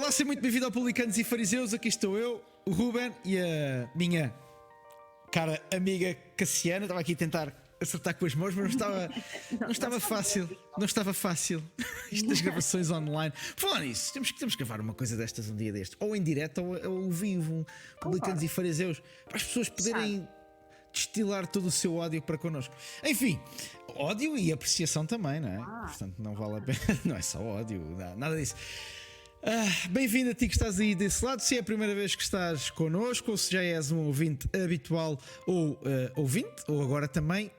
Olá, seja muito bem-vindo ao Publicanos e Fariseus. Aqui estou eu, o Ruben e a minha cara amiga Cassiana. Estava aqui a tentar acertar com as mãos, mas não estava fácil. Não estava fácil. Isto das gravações online. Por falar nisso, temos que gravar uma coisa destas um dia destes, ou em direto ou ao vivo. Publicanos e Fariseus, para as pessoas poderem destilar todo o seu ódio para connosco. Enfim, ódio e apreciação também, não é? Portanto, não vale a pena. Não é só ódio, nada disso. Bem-vindo a ti que estás aí desse lado. Se é a primeira vez que estás connosco, ou se já és um ouvinte habitual ou ouvinte, ou agora também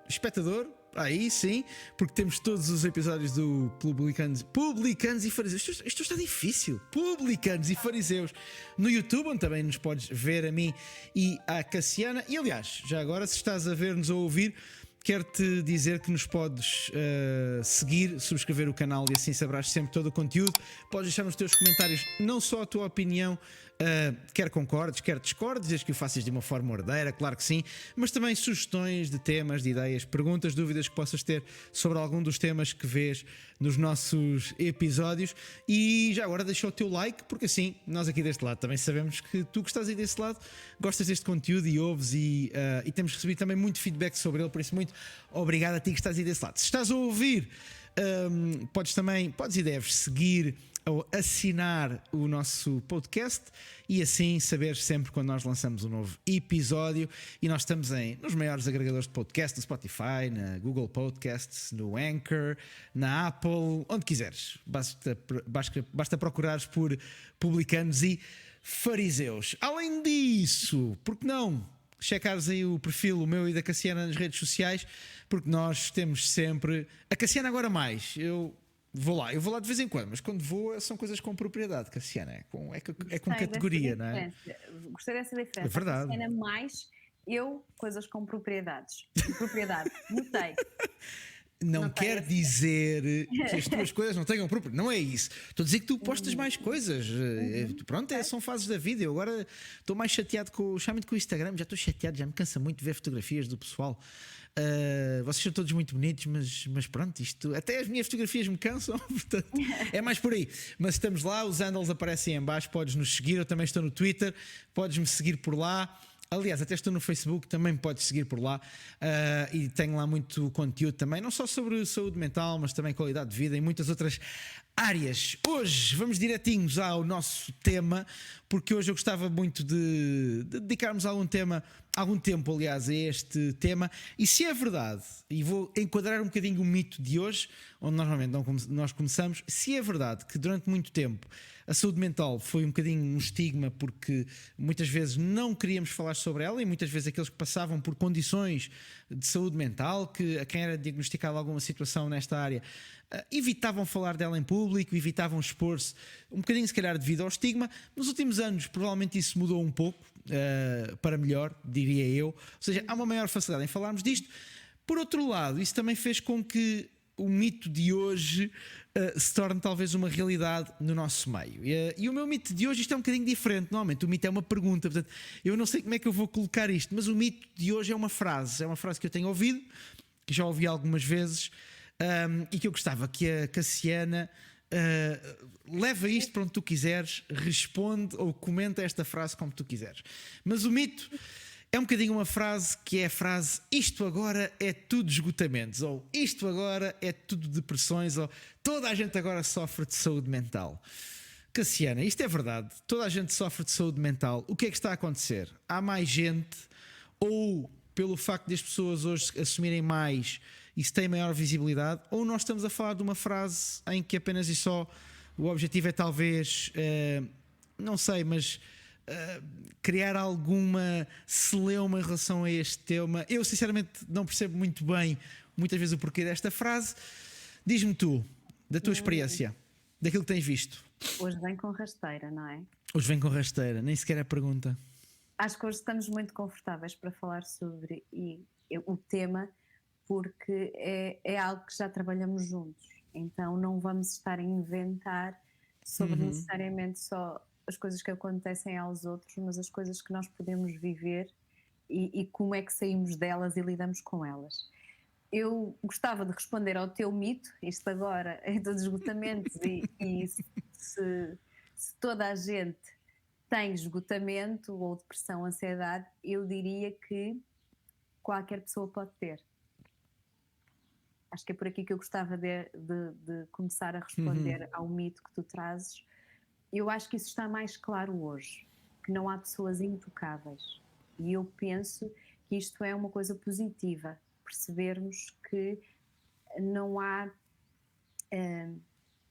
espectador, aí sim, porque temos todos os episódios do Publicanos e Fariseus. Isto está difícil. Publicanos e Fariseus no YouTube, onde também nos podes ver a mim e à Cassiana. E aliás, já agora, se estás a ver-nos ou ouvir, quero-te dizer que nos podes seguir, subscrever o canal e assim saberás sempre todo o conteúdo. Podes deixar nos teus comentários não só a tua opinião, quer concordes, quer discordes, desde que o faças de uma forma ordeira, claro que sim, mas também sugestões de temas, de ideias, perguntas, dúvidas que possas ter sobre algum dos temas que vês nos nossos episódios. E já agora deixa o teu like, porque assim nós aqui deste lado também sabemos que tu que estás aí desse lado gostas deste conteúdo e ouves e temos recebido também muito feedback sobre ele, por isso muito obrigado a ti que estás aí desse lado. Se estás a ouvir, podes e deves seguir ou assinar o nosso podcast e assim saberes sempre quando nós lançamos um novo episódio. E nós estamos nos maiores agregadores de podcast, no Spotify, na Google Podcasts, no Anchor, na Apple, onde quiseres. Basta procurares por Publicanos e Fariseus. Além disso, por que não checares aí o perfil, o meu e da Cassiana, nas redes sociais, porque nós temos sempre a Cassiana agora mais. Eu vou lá de vez em quando, mas quando vou são coisas com propriedade, Cassiana, é com categoria, não é? Gostei dessa diferença. É verdade. A Cassiana mais eu, coisas com propriedade, notei. Não quer dizer que as tuas coisas não tenham propriedade, não é isso. Estou a dizer que tu postas mais coisas. Pronto, são fases da vida. Eu agora estou mais chateado com o Instagram, já estou chateado, já me cansa muito de ver fotografias do pessoal. Vocês são todos muito bonitos, mas pronto, isto até as minhas fotografias me cansam, portanto, é mais por aí. Mas estamos lá, os handles aparecem em baixo, podes nos seguir. Eu também estou no Twitter, podes me seguir por lá. Aliás, até estou no Facebook, também podes seguir por lá, e tenho lá muito conteúdo também, não só sobre saúde mental, mas também qualidade de vida e muitas outras áreas. Hoje vamos direitinhos ao nosso tema, porque hoje eu gostava muito de dedicarmos algum tempo, aliás, a este tema. E se é verdade, e vou enquadrar um bocadinho o mito de hoje, onde normalmente nós começamos, se é verdade que durante muito tempo a saúde mental foi um bocadinho um estigma, porque muitas vezes não queríamos falar sobre ela, e muitas vezes aqueles que passavam por condições de saúde mental, que a quem era diagnosticada alguma situação nesta área, evitavam falar dela em público, evitavam expor-se, um bocadinho se calhar devido ao estigma. Nos últimos anos provavelmente isso mudou um pouco, para melhor, diria eu. Ou seja, há uma maior facilidade em falarmos disto. Por outro lado, isso também fez com que o mito de hoje se torne talvez uma realidade no nosso meio. E o meu mito de hoje, isto é um bocadinho diferente. Normalmente o mito é uma pergunta, portanto eu não sei como é que eu vou colocar isto, mas o mito de hoje é uma frase que eu tenho ouvido, que já ouvi algumas vezes, e que eu gostava que a Cassiana leva isto para onde tu quiseres, responde ou comenta esta frase como tu quiseres. Mas o mito é um bocadinho uma frase que é a frase: isto agora é tudo esgotamentos, ou isto agora é tudo depressões, ou toda a gente agora sofre de saúde mental. Cassiana, isto é verdade? Toda a gente sofre de saúde mental. O que é que está a acontecer? Há mais gente, ou pelo facto de as pessoas hoje assumirem mais, isso tem maior visibilidade, ou nós estamos a falar de uma frase em que apenas e só o objetivo é talvez, não sei, mas criar alguma celeuma em relação a este tema. Eu sinceramente não percebo muito bem muitas vezes o porquê desta frase. Diz-me tu, da tua experiência, daquilo que tens visto. Hoje vem com rasteira, não é? Hoje vem com rasteira, nem sequer é pergunta. Acho que hoje estamos muito confortáveis para falar sobre o tema, porque é algo que já trabalhamos juntos, então não vamos estar a inventar sobre necessariamente só as coisas que acontecem aos outros, mas as coisas que nós podemos viver e como é que saímos delas e lidamos com elas. Eu gostava de responder ao teu mito, isto agora é dos esgotamentos e se toda a gente tem esgotamento ou depressão, ansiedade, eu diria que qualquer pessoa pode ter. Acho que é por aqui que eu gostava de começar a responder ao mito que tu trazes. Eu acho que isso está mais claro hoje, que não há pessoas intocáveis. E eu penso que isto é uma coisa positiva, percebermos que não há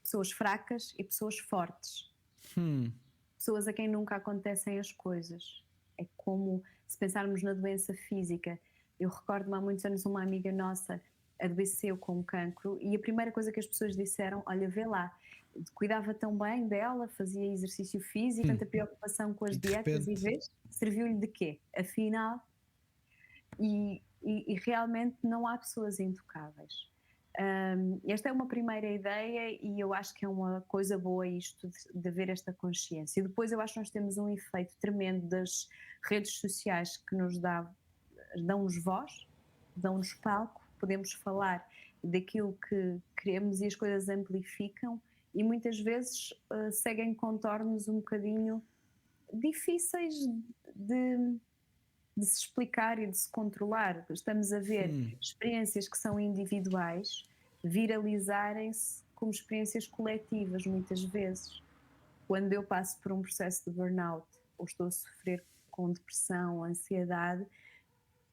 pessoas fracas e pessoas fortes. Pessoas a quem nunca acontecem as coisas. É como se pensarmos na doença física. Eu recordo-me há muitos anos uma amiga nossa adoeceu com cancro e a primeira coisa que as pessoas disseram, olha, vê lá, cuidava tão bem dela, fazia exercício físico, tanta preocupação com as E de dietas e repente, vês, serviu-lhe de quê? Afinal, e realmente não há pessoas intocáveis. Esta é uma primeira ideia e eu acho que é uma coisa boa isto de haver esta consciência. E depois eu acho que nós temos um efeito tremendo das redes sociais que nos dão-nos voz, dão-nos palco, podemos falar daquilo que queremos e as coisas amplificam e muitas vezes seguem contornos um bocadinho difíceis de se explicar e de se controlar. Estamos a ver experiências que são individuais viralizarem-se como experiências coletivas, muitas vezes. Quando eu passo por um processo de burnout ou estou a sofrer com depressão, ansiedade,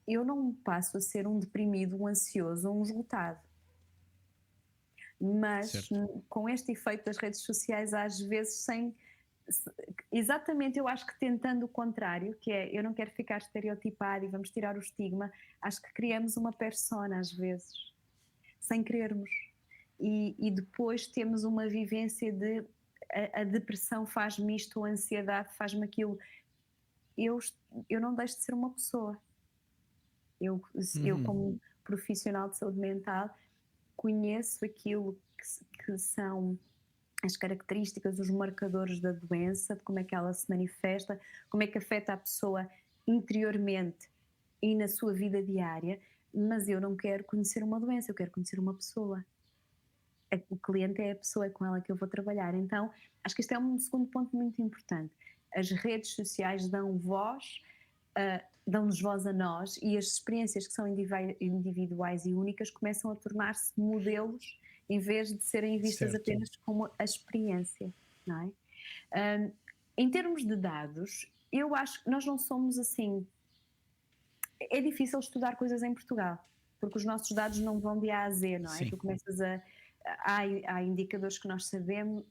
eu não passo a ser um deprimido, um ansioso ou um esgotado. Mas com este efeito das redes sociais, às vezes exatamente, eu acho que tentando o contrário, que é, eu não quero ficar estereotipada e vamos tirar o estigma, acho que criamos uma persona às vezes, sem querermos. E depois temos uma vivência de a depressão faz-me isto, a ansiedade faz-me aquilo. Eu não deixo de ser uma pessoa. Eu como profissional de saúde mental, conheço aquilo que são as características, os marcadores da doença, de como é que ela se manifesta, como é que afeta a pessoa interiormente e na sua vida diária, mas eu não quero conhecer uma doença, eu quero conhecer uma pessoa. O cliente é a pessoa com ela que eu vou trabalhar. Então, acho que este é um segundo ponto muito importante. As redes sociais dão voz, dão-nos voz a nós e as experiências que são individuais e únicas começam a tornar-se modelos em vez de serem vistas apenas como a experiência, não é? Em termos de dados, eu acho que nós não somos assim. É difícil estudar coisas em Portugal, porque os nossos dados não vão de A a Z, não é? Sim. Tu começas há indicadores que nós sabemos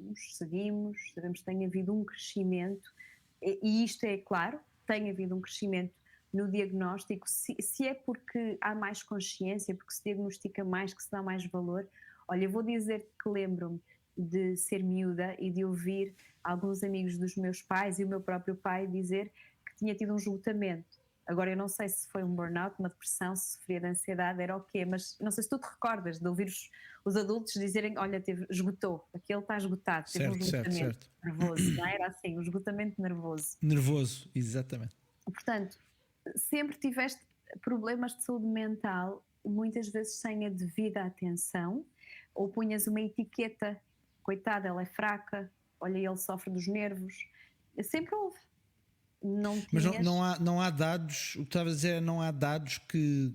que tem havido um crescimento, e isto é claro, tem havido um crescimento no diagnóstico, se é porque há mais consciência, porque se diagnostica mais, que se dá mais valor. Olha, eu vou dizer que lembro-me de ser miúda e de ouvir alguns amigos dos meus pais e o meu próprio pai dizer que tinha tido um esgotamento. Agora eu não sei se foi um burnout, uma depressão, se sofria de ansiedade, era o quê, mas não sei se tu te recordas de ouvir os adultos dizerem, olha, esgotou, aquele está esgotado, teve um esgotamento nervoso, não é? Era assim, um esgotamento nervoso. Nervoso, exatamente. Portanto, sempre tiveste problemas de saúde mental, muitas vezes sem a devida atenção, ou punhas uma etiqueta, coitada, ela é fraca, olha, ele sofre dos nervos, sempre houve. Mas não há dados, o que estavas a dizer, não há dados que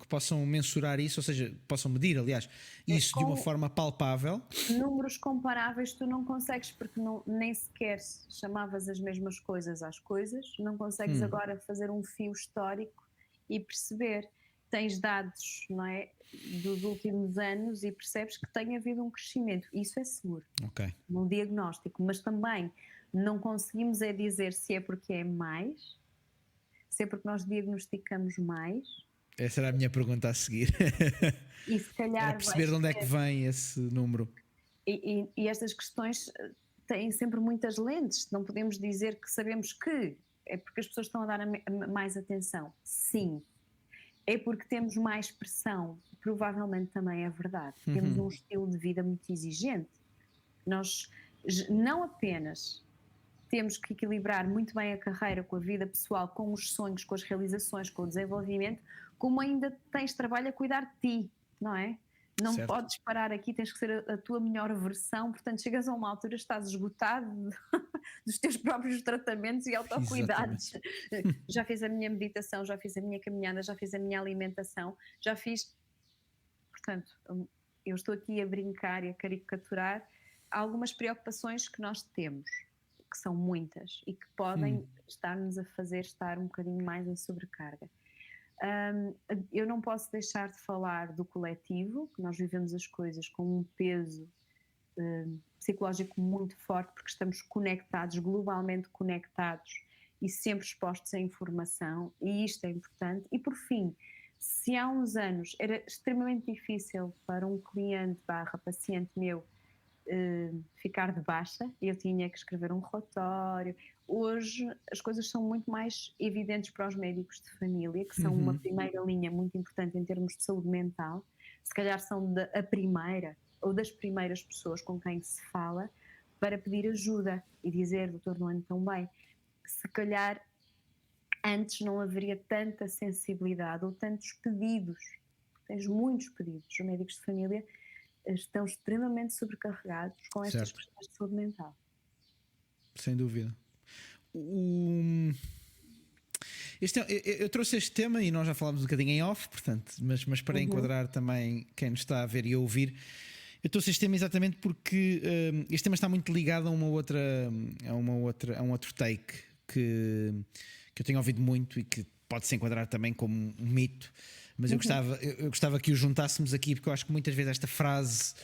possam mensurar isso, ou seja, possam medir, aliás, isso de uma forma palpável. Números comparáveis tu não consegues, porque nem sequer chamavas as mesmas coisas às coisas, não consegues agora fazer um fio histórico e perceber. Tens dados, não é, dos últimos anos e percebes que tem havido um crescimento, isso é seguro, no diagnóstico, mas também não conseguimos dizer se é porque é mais, se é porque nós diagnosticamos mais. Essa era a minha pergunta a seguir. E se calhar perceber de onde é que vem esse número. E estas questões têm sempre muitas lentes, não podemos dizer que sabemos que é porque as pessoas estão a dar mais atenção. Sim. É porque temos mais pressão, provavelmente também é verdade. Temos um estilo de vida muito exigente. Nós não apenas temos que equilibrar muito bem a carreira com a vida pessoal, com os sonhos, com as realizações, com o desenvolvimento, como ainda tens trabalho a cuidar de ti, não é? não Certo. podes parar aqui, tens que ser a tua melhor versão, portanto chegas a uma altura, estás esgotado dos teus próprios tratamentos e autocuidados. Exatamente. Já fiz a minha meditação, já fiz a minha caminhada, já fiz a minha alimentação, já fiz, portanto, eu estou aqui a brincar e a caricaturar algumas preocupações que nós temos, que são muitas e que podem estar-nos a fazer estar um bocadinho mais em sobrecarga. Eu não posso deixar de falar do coletivo, que nós vivemos as coisas com um peso psicológico muito forte, porque estamos conectados, globalmente conectados e sempre expostos à informação, e isto é importante. E por fim, se há uns anos era extremamente difícil para um cliente / paciente meu ficar de baixa, eu tinha que escrever um relatório. Hoje as coisas são muito mais evidentes para os médicos de família, que são uma primeira linha muito importante em termos de saúde mental. Se calhar são a primeira ou das primeiras pessoas com quem se fala para pedir ajuda e dizer: doutor, não ando tão bem. Se calhar antes não haveria tanta sensibilidade ou tantos pedidos. Tens muitos pedidos. Os médicos de família estão extremamente sobrecarregados com estas questões de saúde mental. Sem dúvida. Eu trouxe este tema e nós já falámos um bocadinho em off, portanto, mas para enquadrar também quem nos está a ver e a ouvir, eu trouxe este tema exatamente porque este tema está muito ligado a um outro take que eu tenho ouvido muito e que pode se enquadrar também como um mito. Mas eu gostava que o juntássemos aqui, porque eu acho que muitas vezes esta frase,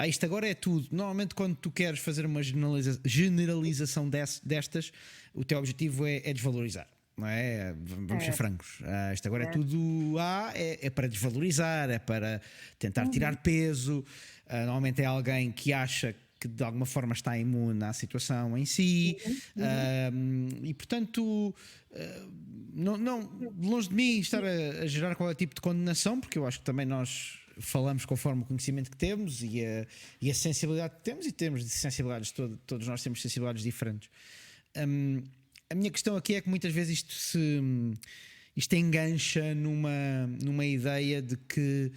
isto agora é tudo. Normalmente, quando tu queres fazer uma generalização destas, o teu objetivo é desvalorizar, não é? Vamos ser francos. Isto agora é tudo é para desvalorizar, é para tentar tirar peso. Normalmente é alguém que acha que de alguma forma está imune à situação em si. E portanto, não, longe de mim estar a gerar qualquer tipo de condenação, porque eu acho que também nós falamos conforme o conhecimento que temos e a sensibilidade que temos, e temos de sensibilidades, todos nós temos sensibilidades diferentes. A minha questão aqui é que muitas vezes isto engancha numa ideia de que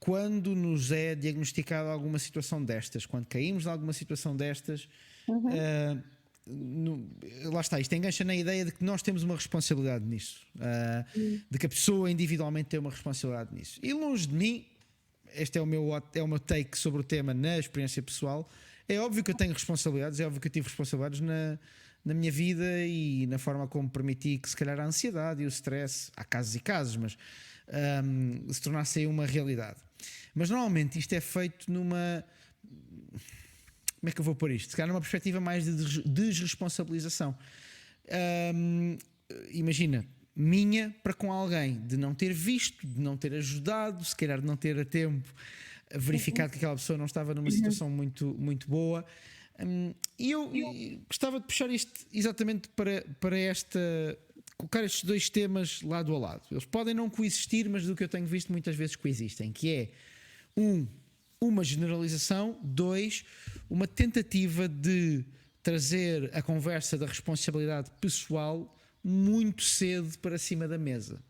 quando nos é diagnosticada alguma situação destas, quando caímos em alguma situação destas, lá está, isto engancha na ideia de que nós temos uma responsabilidade nisso, de que a pessoa individualmente tem uma responsabilidade nisso. E longe de mim, este é o meu take sobre o tema na experiência pessoal. É óbvio que eu tenho responsabilidades, é óbvio que eu tive responsabilidades na minha vida e na forma como permiti que se calhar a ansiedade e o stress, há casos e casos, mas se tornasse aí uma realidade. Mas normalmente isto é feito numa... Como é que eu vou pôr isto? Se calhar numa perspectiva mais de desresponsabilização. Imagina, minha para com alguém, de não ter visto, de não ter ajudado, se calhar de não ter a tempo verificado que aquela pessoa não estava numa situação muito, muito boa. E eu gostava de puxar isto exatamente para colocar estes dois temas lado a lado. Eles podem não coexistir, mas do que eu tenho visto muitas vezes coexistem, que é uma generalização, 2, uma tentativa de trazer a conversa da responsabilidade pessoal muito cedo para cima da mesa.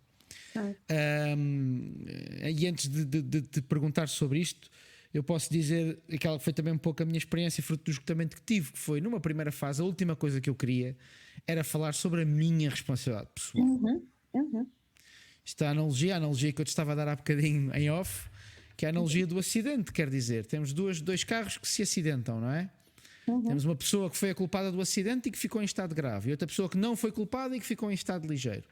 E antes de te perguntar sobre isto, eu posso dizer aquela que foi também um pouco a minha experiência, fruto do esgotamento que tive, que foi numa primeira fase, a última coisa que eu queria era falar sobre a minha responsabilidade pessoal. Isto é a analogia que eu te estava a dar há bocadinho em off, que é a analogia do acidente. Quer dizer, temos dois carros que se acidentam, não é? Temos uma pessoa que foi a culpada do acidente e que ficou em estado grave, e outra pessoa que não foi culpada e que ficou em estado ligeiro.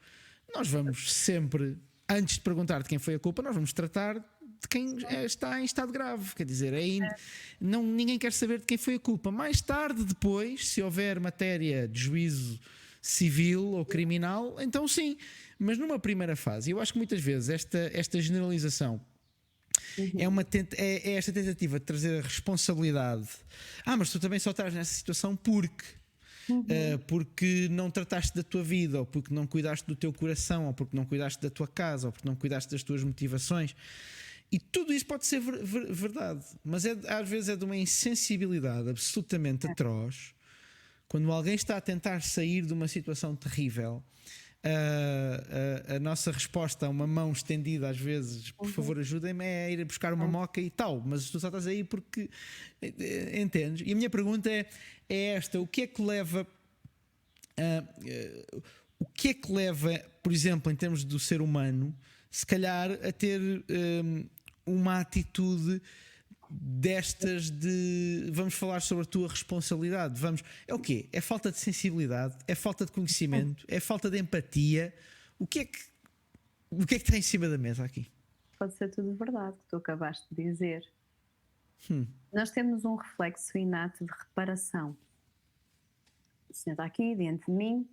Nós vamos sempre, antes de perguntar de quem foi a culpa, nós vamos tratar de quem está em estado grave. Quer dizer, ninguém quer saber de quem foi a culpa. Mais tarde, depois, se houver matéria de juízo civil ou criminal, então sim. Mas numa primeira fase, eu acho que muitas vezes esta generalização é esta tentativa de trazer a responsabilidade. Mas tu também só estás nessa situação porque não trataste da tua vida, ou porque não cuidaste do teu coração, ou porque não cuidaste da tua casa, ou porque não cuidaste das tuas motivações. E tudo isso pode ser verdade, mas às vezes é de uma insensibilidade absolutamente atroz quando alguém está a tentar sair de uma situação terrível a nossa resposta a uma mão estendida às vezes, por favor ajudem-me, é ir buscar uma moca e tal, mas tu só estás aí porque entendes. E a minha pergunta é esta: o que é que leva por exemplo, em termos do ser humano, se calhar a ter uma atitude destas de vamos falar sobre a tua responsabilidade, é o quê? É falta de sensibilidade, é falta de conhecimento, é falta de empatia? O que é que está em cima da mesa aqui? Pode ser tudo verdade, que tu acabaste de dizer. Nós temos um reflexo inato de reparação. O senhor está aqui diante de mim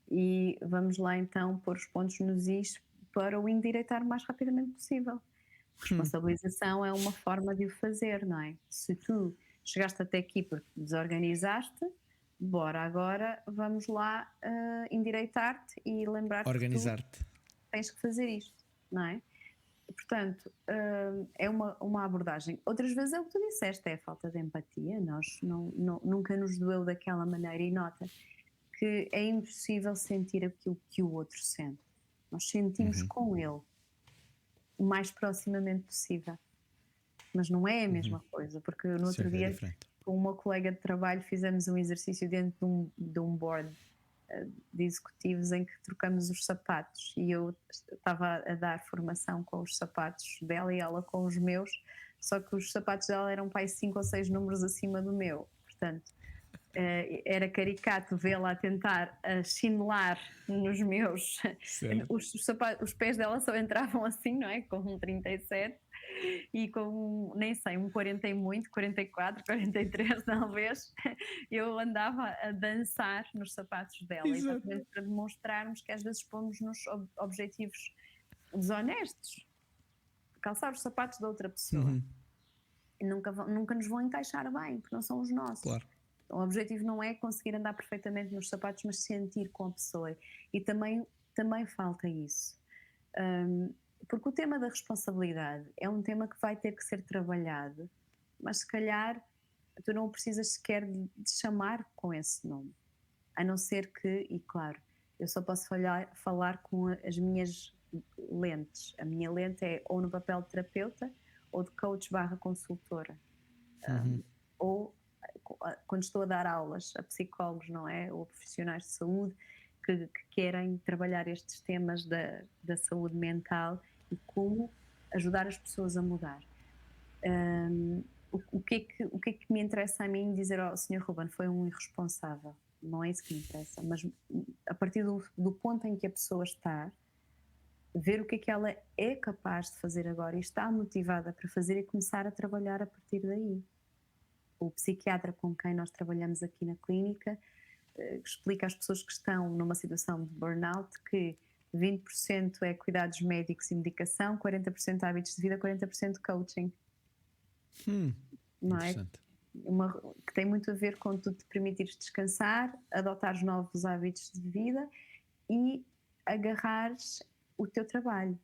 e vamos lá então pôr os pontos nos is para o endireitar o mais rapidamente possível. Responsabilização é uma forma de o fazer, não é? Se tu chegaste até aqui porque desorganizaste, bora agora, vamos lá endireitar-te e lembrar-te organizar-te. Que tu tens que fazer isto, não é? E, portanto, é uma abordagem. Outras vezes é o que tu disseste, é a falta de empatia. Nós nunca nos doeu daquela maneira e nota que é impossível sentir aquilo que o outro sente. Nós sentimos com ele o mais proximamente possível. Mas não é a mesma coisa, porque no outro dia, com uma colega de trabalho, fizemos um exercício dentro de um board de executivos em que trocamos os sapatos e eu estava a dar formação com os sapatos dela e ela com os meus, só que os sapatos dela eram para aí 5 ou 6 números acima do meu, portanto era caricato vê-la a tentar chinelar nos meus os pés dela só entravam assim, não é? Com um 37 e com, nem sei, um 40 e muito, 44, 43 talvez, eu andava a dançar nos sapatos dela. Exato. Exatamente para demonstrarmos que às vezes pomos-nos objetivos desonestos, calçar os sapatos da outra pessoa e nunca nos vão encaixar bem, porque não são os nossos. Claro. O objetivo não é conseguir andar perfeitamente nos sapatos, mas sentir com a pessoa, e também falta isso. Porque o tema da responsabilidade é um tema que vai ter que ser trabalhado, mas se calhar tu não precisas sequer de chamar com esse nome, a não ser que, e claro, eu só posso falar com as minhas lentes. A minha lente é ou no papel de terapeuta ou de coach/consultora, ou quando estou a dar aulas a psicólogos, não é? Ou a profissionais de saúde que querem trabalhar estes temas da saúde mental e como ajudar as pessoas a mudar. O que é que me interessa a mim dizer ao Sr. Ruben foi um irresponsável? Não é isso que me interessa, mas a partir do ponto em que a pessoa está, ver o que é que ela é capaz de fazer agora e está motivada para fazer e começar a trabalhar a partir daí. O psiquiatra com quem nós trabalhamos aqui na clínica explica às pessoas que estão numa situação de burnout que 20% é cuidados médicos e medicação, 40% hábitos de vida, 40% coaching. Não é? Que tem muito a ver com tu te permitires descansar, adotares novos hábitos de vida e agarrares o teu trabalho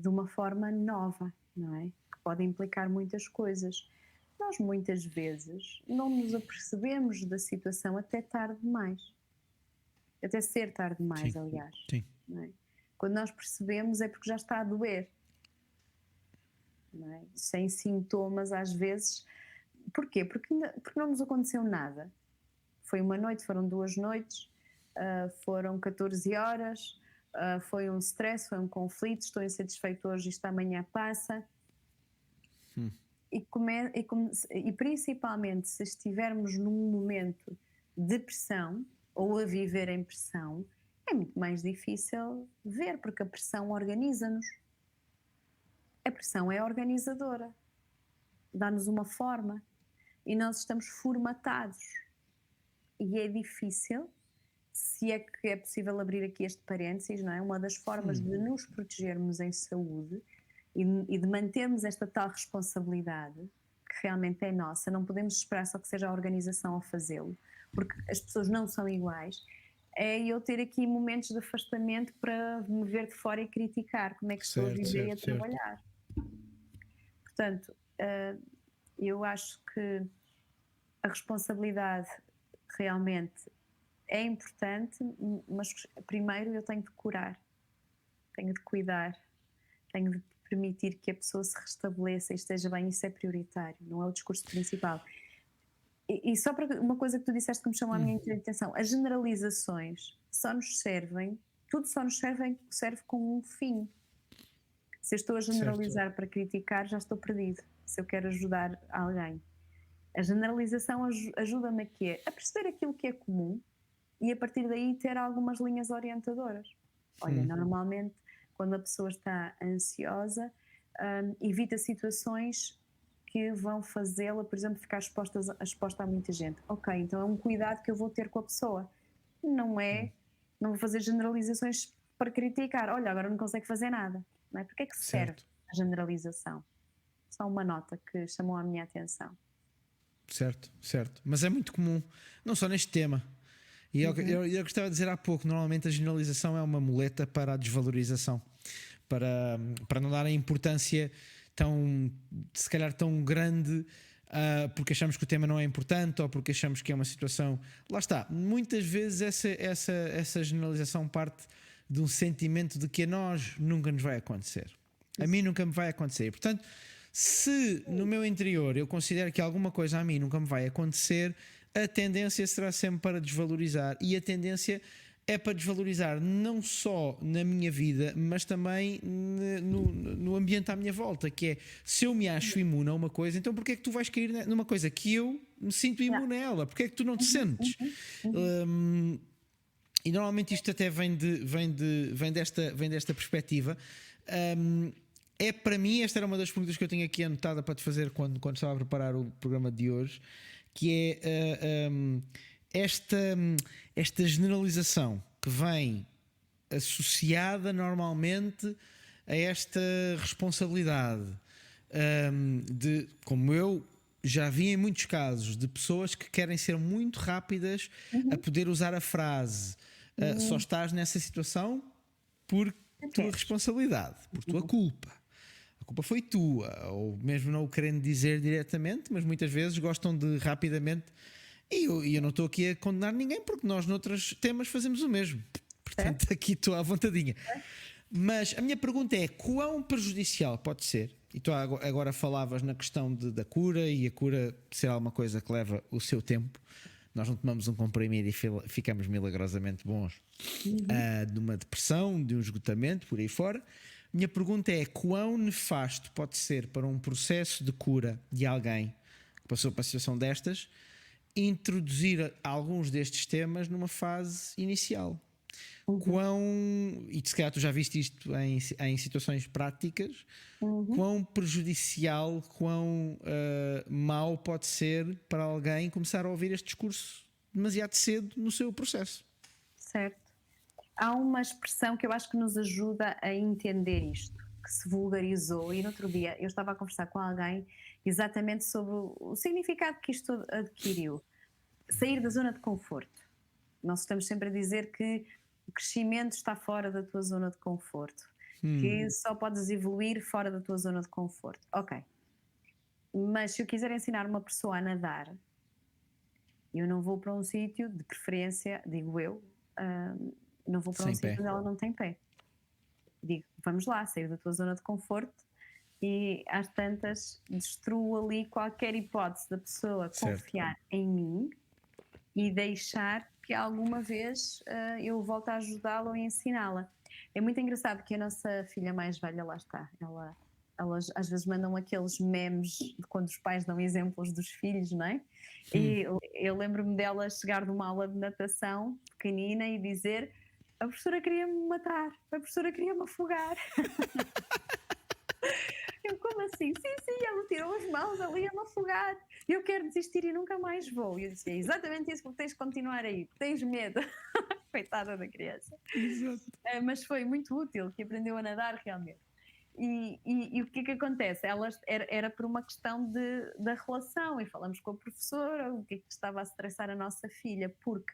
de uma forma nova, não é? Que pode implicar muitas coisas. Nós muitas vezes não nos apercebemos da situação até tarde demais. Até ser tarde demais, sim, aliás. Sim. Não é? Quando nós percebemos é porque já está a doer. Não é? Sem sintomas às vezes. Porquê? Porque não nos aconteceu nada. Foi uma noite, foram 2 noites, foram 14 horas, foi um stress, foi um conflito, estou insatisfeito hoje, isto amanhã passa. E principalmente se estivermos num momento de pressão ou a viver em pressão, é muito mais difícil ver, porque a pressão organiza-nos. A pressão é organizadora, dá-nos uma forma e nós estamos formatados. E é difícil, se é que é possível abrir aqui este parênteses, não é? Uma das formas de nos protegermos em saúde e de mantermos esta tal responsabilidade que realmente é nossa, não podemos esperar só que seja a organização a fazê-lo, porque as pessoas não são iguais, é eu ter aqui momentos de afastamento para me ver de fora e criticar como é que estou a viver e a trabalhar. Portanto, eu acho que a responsabilidade realmente é importante, mas primeiro eu tenho de curar, tenho de cuidar, tenho de permitir que a pessoa se restabeleça e esteja bem. Isso é prioritário, não é o discurso principal. E só para uma coisa que tu disseste que me chamou a minha atenção, as generalizações só nos servem, tudo só nos serve com um fim. Se eu estou a generalizar para criticar, já estou perdido. Se eu quero ajudar alguém, a generalização ajuda-me a quê? A perceber aquilo que é comum e a partir daí ter algumas linhas orientadoras. Olha, normalmente quando a pessoa está ansiosa, evita situações que vão fazê-la, por exemplo, ficar exposta a muita gente. Ok, então é um cuidado que eu vou ter com a pessoa. Não vou fazer generalizações para criticar. Olha, agora não consegue fazer nada. Não é? Porque é que serve a generalização? Só uma nota que chamou a minha atenção. Certo. Mas é muito comum, não só neste tema. E eu gostava de dizer há pouco, normalmente a generalização é uma muleta para a desvalorização, para não dar a importância se calhar tão grande, porque achamos que o tema não é importante ou porque achamos que é uma situação. Lá está, muitas vezes essa generalização parte de um sentimento de que a nós nunca nos vai acontecer. A mim nunca me vai acontecer. E, portanto, se no meu interior eu considero que alguma coisa a mim nunca me vai acontecer, a tendência será sempre para desvalorizar. E a tendência é para desvalorizar não só na minha vida, mas também no ambiente à minha volta, que é, se eu me acho imune a uma coisa, então porquê é que tu vais cair numa coisa que eu me sinto imune a ela? Porquê é que tu não te sentes? E normalmente isto até vem desta perspectiva. É para mim, esta era uma das perguntas que eu tinha aqui anotada para te fazer quando estava a preparar o programa de hoje, que é esta generalização que vem associada normalmente a esta responsabilidade de, como eu já vi em muitos casos, de pessoas que querem ser muito rápidas a poder usar a frase só estás nessa situação por tua responsabilidade, por tua culpa. A culpa foi tua, ou mesmo não o querendo dizer diretamente, mas muitas vezes gostam de rapidamente. E eu não estou aqui a condenar ninguém, porque nós noutros temas fazemos o mesmo. Portanto, aqui estou à vontadinha. Mas a minha pergunta é: quão prejudicial pode ser? E tu agora falavas na questão da cura, e a cura ser alguma coisa que leva o seu tempo. Nós não tomamos um comprimido e ficamos milagrosamente bons de uma depressão, de um esgotamento, por aí fora. Minha pergunta é: quão nefasto pode ser para um processo de cura de alguém que passou por uma situação destas introduzir alguns destes temas numa fase inicial? E se calhar tu já viste isto em situações práticas, quão prejudicial, quão mau pode ser para alguém começar a ouvir este discurso demasiado cedo no seu processo? Certo. Há uma expressão que eu acho que nos ajuda a entender isto, que se vulgarizou, e no outro dia eu estava a conversar com alguém exatamente sobre o significado que isto adquiriu. Sair da zona de conforto. Nós estamos sempre a dizer que o crescimento está fora da tua zona de conforto, que só podes evoluir fora da tua zona de conforto. Ok. Mas se eu quiser ensinar uma pessoa a nadar, eu não vou para um sítio, de preferência, digo eu, não vou para um sítio onde ela não tem pé. Digo, vamos lá, sair da tua zona de conforto, e às tantas destruo ali qualquer hipótese da pessoa confiar em mim e deixar que alguma vez eu volte a ajudá-la ou a ensiná-la. É muito engraçado que a nossa filha mais velha, lá está, elas às vezes mandam aqueles memes de quando os pais dão exemplos dos filhos, não é? E eu lembro-me dela chegar de uma aula de natação pequenina e dizer: a professora queria-me matar, a professora queria-me afogar. Eu, como assim? Sim, ela tirou as mãos ali a me afogar. Eu quero desistir e nunca mais vou. E eu disse: é exatamente isso, porque tens de continuar aí, tens medo. Coitada da criança. Exato. Mas foi muito útil, que aprendeu a nadar realmente. E o que é que acontece? Era por uma questão da relação, e falamos com a professora o que é que estava a estressar a nossa filha, porque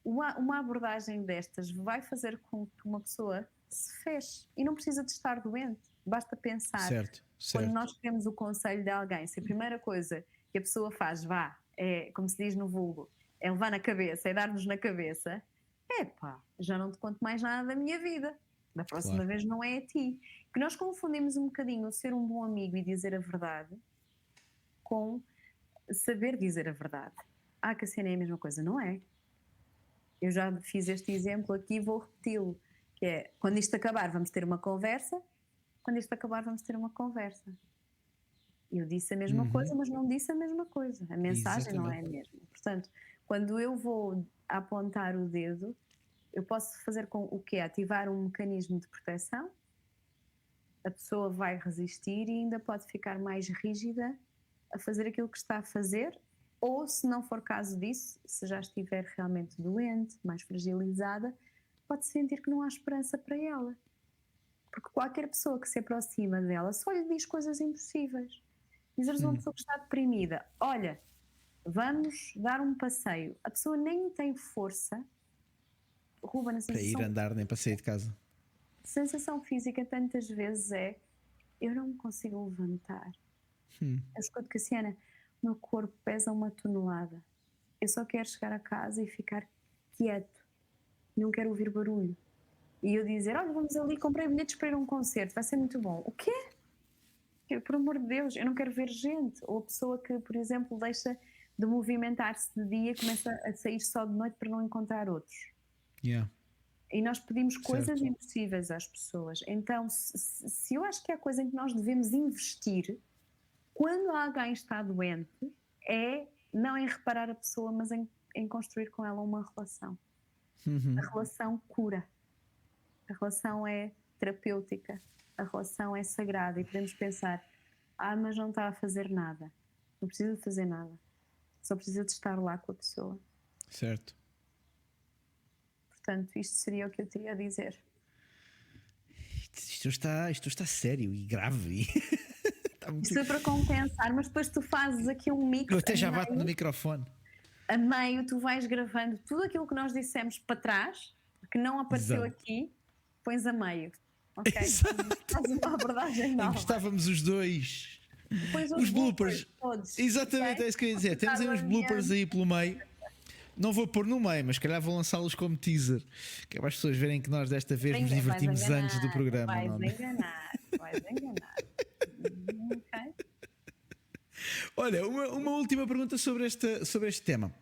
uma abordagem destas vai fazer com que uma pessoa se feche, e não precisa de estar doente, basta pensar. Certo. Quando nós queremos o conselho de alguém, se a primeira coisa que a pessoa faz, é como se diz no vulgo, é levar na cabeça, é dar-nos na cabeça, epá, já não te conto mais nada da minha vida. Da próxima Claro. vez não é a ti. Que nós confundimos um bocadinho o ser um bom amigo e dizer a verdade com saber dizer a verdade. Ah, que a cena é a mesma coisa, não é? Eu já fiz este exemplo aqui e vou repeti-lo, que é, quando isto acabar vamos ter uma conversa, quando isto acabar vamos ter uma conversa. Eu disse a mesma coisa, mas não disse a mesma coisa. A mensagem não é a mesma. Portanto, quando eu vou apontar o dedo, eu posso fazer com o quê? Ativar um mecanismo de proteção, a pessoa vai resistir e ainda pode ficar mais rígida a fazer aquilo que está a fazer, ou se não for caso disso, se já estiver realmente doente, mais fragilizada, pode sentir que não há esperança para ela. Porque qualquer pessoa que se aproxima dela só lhe diz coisas impossíveis. Dizeres a uma pessoa que está deprimida, olha, vamos dar um passeio. A pessoa nem tem força, Ruben, a Para ir andar nem para sair de casa. sensação física tantas vezes é, eu não me consigo levantar. Eu escuto, Cassiana, o meu corpo pesa 1 tonelada. Eu só quero chegar a casa e ficar quieto. Não quero ouvir barulho. E eu dizer, olha, vamos ali, comprei bilhetes para ir a um concerto, vai ser muito bom. O quê? Por amor de Deus, eu não quero ver gente. Ou a pessoa que, por exemplo, deixa de movimentar-se de dia, começa a sair só de noite para não encontrar outros. Yeah. E nós pedimos coisas impossíveis às pessoas. Então, se eu acho que há coisa em que nós devemos investir, quando alguém está doente, é não em reparar a pessoa, mas em construir com ela uma relação. A relação cura. A relação é terapêutica. A relação é sagrada. E podemos pensar, mas não está a fazer nada. Não precisa de fazer nada. Só precisa de estar lá com a pessoa. Certo. Portanto, isto seria o que eu teria a dizer. Isto está sério e grave. Isto é para compensar, mas depois tu fazes aqui um mix. Eu até já bato no microfone. A meio tu vais gravando tudo aquilo que nós dissemos para trás, que não apareceu aqui, pões a meio. Ok? Faz uma abordagem nova. Estávamos os dois. Os bloopers. Todos, exatamente, okay? É isso que eu ia dizer. Temos aí uns bloopers aí pelo meio. Não vou pôr no meio, mas se calhar vou lançá-los como teaser, que é para as pessoas verem que nós desta vez nos divertimos antes do programa. Vais enganar. Okay? Olha, uma última pergunta sobre este tema.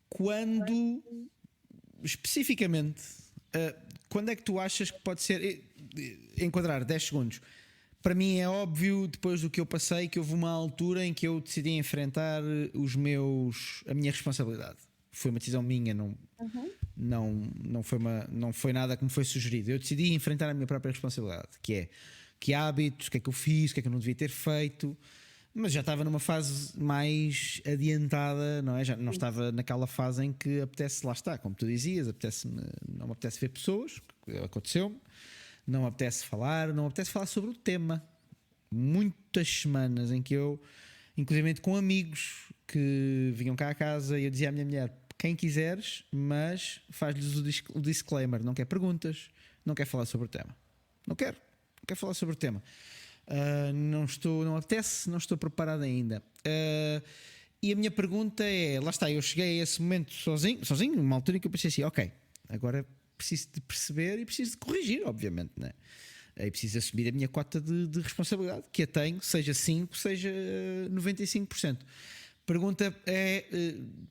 Quando, especificamente, quando é que tu achas que pode ser, enquadrar 10 segundos? Para mim é óbvio, depois do que eu passei, que houve uma altura em que eu decidi enfrentar a minha responsabilidade. Foi uma decisão minha, não foi nada que me foi sugerido. Eu decidi enfrentar a minha própria responsabilidade, que é que hábitos, o que é que eu fiz, o que é que eu não devia ter feito. Mas já estava numa fase mais adiantada, não é? Já não estava naquela fase em que apetece, lá está, como tu dizias, não me apetece ver pessoas, aconteceu-me. Não me apetece falar sobre o tema. Muitas semanas em que eu, inclusive com amigos que vinham cá a casa, e eu dizia à minha mulher, quem quiseres, mas faz-lhes o disclaimer, não quer perguntas, não quer falar sobre o tema. Não quero falar sobre o tema. Não apetece, não estou preparado ainda. E a minha pergunta é, lá está, eu cheguei a esse momento sozinho, numa altura em que eu pensei assim, ok, agora preciso de perceber e preciso de corrigir, obviamente, né? E preciso assumir a minha cota de responsabilidade, que a tenho, seja 5%, seja 95%. Pergunta é,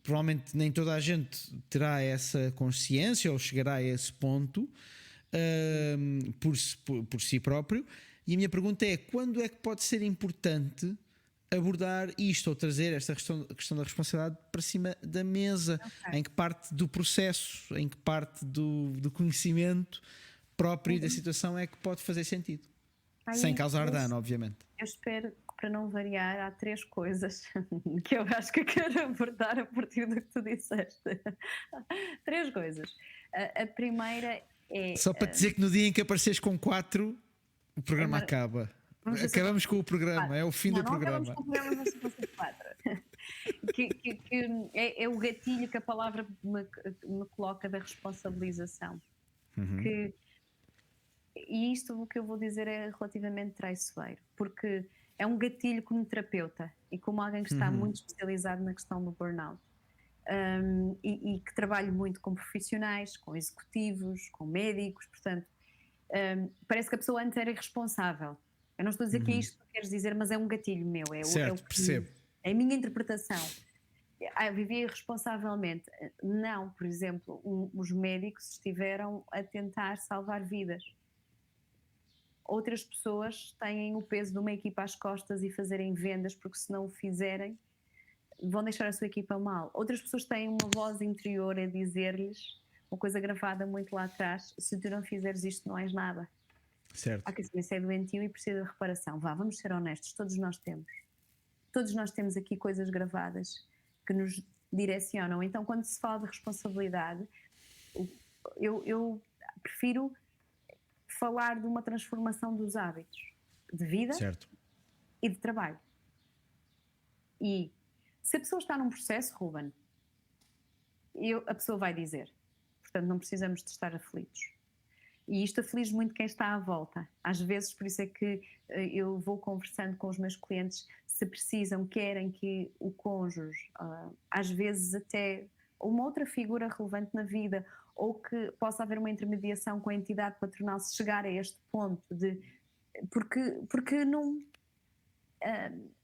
provavelmente nem toda a gente terá essa consciência ou chegará a esse ponto por si próprio, e a minha pergunta é, quando é que pode ser importante abordar isto ou trazer esta questão da responsabilidade para cima da mesa, em que parte do processo, em que parte do conhecimento próprio da situação é que pode fazer sentido, sem causar dano, obviamente. Eu espero que, para não variar, há 3 coisas que eu acho que quero abordar a partir do que tu disseste. 3 coisas. A primeira é... Só para dizer que no dia em que apareces com 4, o programa acaba. Acabamos com o programa, é o fim do programa. Não acabamos com o programa, mas se fosse 4. que é o gatilho que a palavra me coloca da responsabilização. E isto o que eu vou dizer é relativamente traiçoeiro, porque é um gatilho como terapeuta e como alguém que está muito especializado na questão do burnout. E que trabalho muito com profissionais, com executivos, com médicos, portanto, parece que a pessoa antes era irresponsável. Eu não estou a dizer que é isto que tu queres dizer, mas é um gatilho meu, Certo, percebo. é a minha interpretação. Vivia irresponsavelmente. Não, por exemplo, os médicos estiveram a tentar salvar vidas. Outras pessoas têm o peso de uma equipa às costas e fazerem vendas, porque se não o fizerem vão deixar a sua equipa mal. Outras pessoas têm uma voz interior a dizer-lhes uma coisa gravada muito lá atrás: se tu não fizeres isto não és nada. Certo. Há que saber se é doentio e precisa de reparação. Vamos ser honestos, todos nós temos aqui coisas gravadas que nos direcionam. Então, quando se fala de responsabilidade, eu prefiro falar de uma transformação dos hábitos de vida, certo, e de trabalho. E se a pessoa está num processo, Ruben, a pessoa vai dizer. Portanto, não precisamos de estar aflitos. E isto aflige muito quem está à volta. Às vezes, por isso é que eu vou conversando com os meus clientes, se precisam, querem que o cônjuge, às vezes até uma outra figura relevante na vida, ou que possa haver uma intermediação com a entidade patronal, se chegar a este ponto de... Porque não...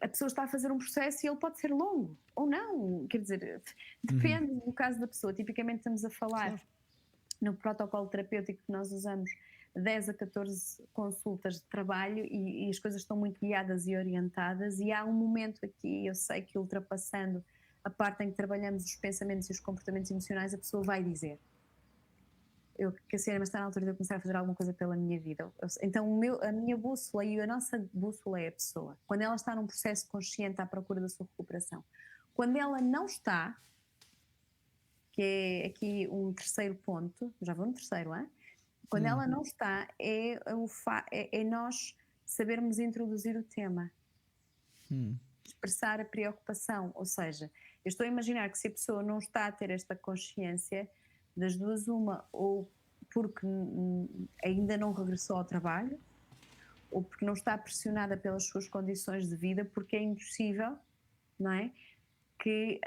a pessoa está a fazer um processo e ele pode ser longo, ou não, quer dizer, depende do caso da pessoa. Tipicamente estamos a falar... Claro. No protocolo terapêutico que nós usamos 10 a 14 consultas de trabalho e as coisas estão muito guiadas e orientadas, e há um momento aqui, eu sei que ultrapassando a parte em que trabalhamos os pensamentos e os comportamentos emocionais, a pessoa vai dizer: Cassiana, mas está na altura de eu começar a fazer alguma coisa pela minha vida. Então a minha bússola e a nossa bússola é a pessoa. Quando ela está num processo consciente à procura da sua recuperação. Quando ela não está, que é aqui um terceiro ponto, já vou no terceiro, hein? Quando ela não está, é nós sabermos introduzir o tema, expressar a preocupação, ou seja, eu estou a imaginar que se a pessoa não está a ter esta consciência, das duas uma, ou porque ainda não regressou ao trabalho, ou porque não está pressionada pelas suas condições de vida, porque é impossível, não é? Que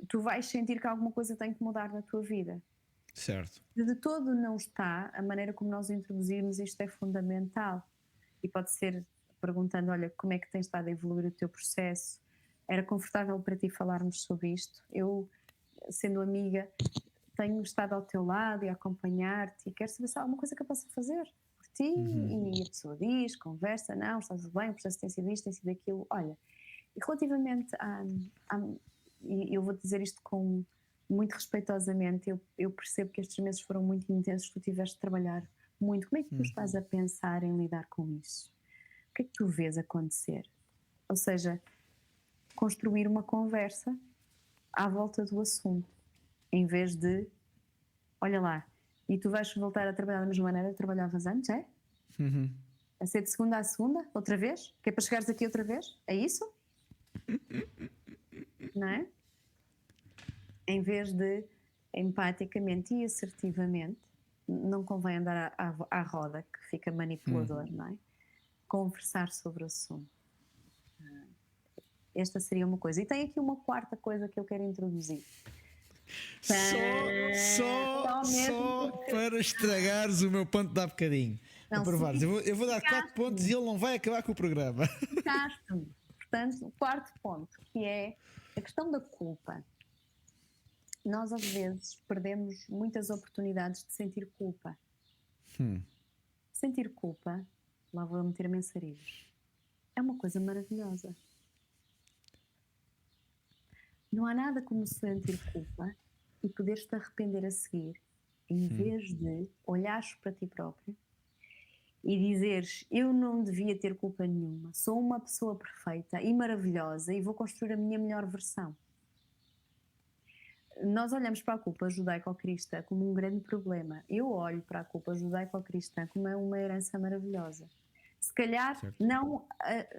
tu vais sentir que alguma coisa tem que mudar na tua vida. Certo. De todo não está, a maneira como nós introduzirmos isto é fundamental. E pode ser perguntando: olha, como é que tens estado a evoluir o teu processo? Era confortável para ti falarmos sobre isto? Eu, sendo amiga, tenho estado ao teu lado e a acompanhar-te e quero saber se há alguma coisa que eu possa fazer por ti. E a pessoa diz, conversa: não, está tudo bem, o processo tem sido isto, tem sido aquilo. Olha, e relativamente e eu vou dizer isto muito respeitosamente, eu percebo que estes meses foram muito intensos, tu tiveste de trabalhar muito. Como é que tu estás a pensar em lidar com isso? O que é que tu vês acontecer? Ou seja, construir uma conversa à volta do assunto, em vez de: olha lá, e tu vais voltar a trabalhar da mesma maneira que trabalhavas antes, é? A ser de segunda a segunda, outra vez? Que é para chegares aqui outra vez? É isso? Não é? Em vez de empaticamente e assertivamente, não convém andar à roda, que fica manipulador, não é? Conversar sobre o assunto. Esta seria uma coisa. E tem aqui uma quarta coisa que eu quero introduzir. Só para estragares o meu ponto de há bocadinho. Não, eu vou dar 4 pontos e ele não vai acabar com o programa. Portanto, o quarto ponto, que é a questão da culpa. Nós às vezes perdemos muitas oportunidades de sentir culpa. Sentir culpa, lá vou meter mensarinhos, é uma coisa maravilhosa. Não há nada como sentir culpa e poderes-te arrepender a seguir, em vez de olhares para ti próprio e dizeres: eu não devia ter culpa nenhuma, sou uma pessoa perfeita e maravilhosa e vou construir a minha melhor versão. Nós olhamos para a culpa judaico-cristã como um grande problema. Eu olho para a culpa judaico-cristã como uma herança maravilhosa. Se calhar Certo. não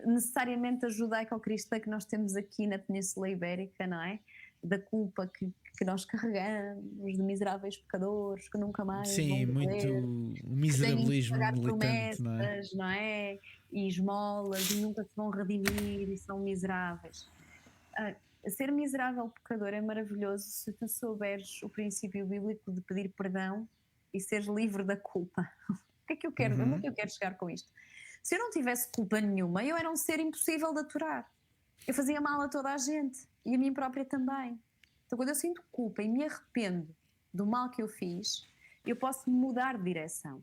necessariamente a judaico-cristã que nós temos aqui na Península Ibérica, não é? Da culpa que nós carregamos, de miseráveis pecadores que nunca mais Sim, vão muito ver, que têm de miserabilismo pagar militante, não é? promessas, não é? E esmolas e nunca se vão redimir e são miseráveis. Ser miserável pecador é maravilhoso se tu souberes o princípio bíblico de pedir perdão e seres livre da culpa. O que é que eu quero? Onde é que eu quero chegar com isto? Se eu não tivesse culpa nenhuma, eu era um ser impossível de aturar. Eu fazia mal a toda a gente e a mim própria também. Então, quando eu sinto culpa e me arrependo do mal que eu fiz, eu posso mudar de direção.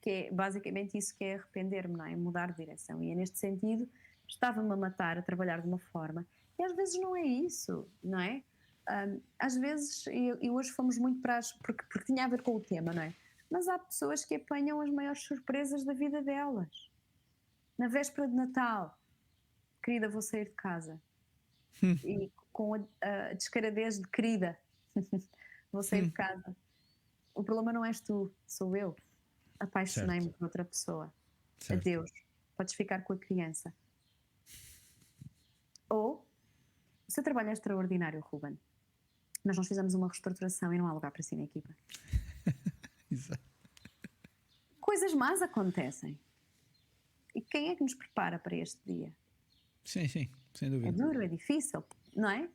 Que é basicamente isso que é arrepender-me, não é? Mudar de direção. E é neste sentido, estava-me a matar, a trabalhar de uma forma. E às vezes não é isso, não é? Às vezes, e hoje fomos muito para as... Porque tinha a ver com o tema, não é? Mas há pessoas que apanham as maiores surpresas da vida delas. Na véspera de Natal, querida, vou sair de casa. E com a descaradez de querida, vou sair de casa. O problema não és tu, sou eu. Apaixonei-me por outra pessoa. Certo. Adeus, podes ficar com a criança. Ou, o seu trabalho é extraordinário, Ruben, mas nós fizemos uma reestruturação e não há lugar para si na equipa. Exato. Coisas más acontecem. E quem é que nos prepara para este dia? Sim, sem É dúvida. duro, é difícil, não é?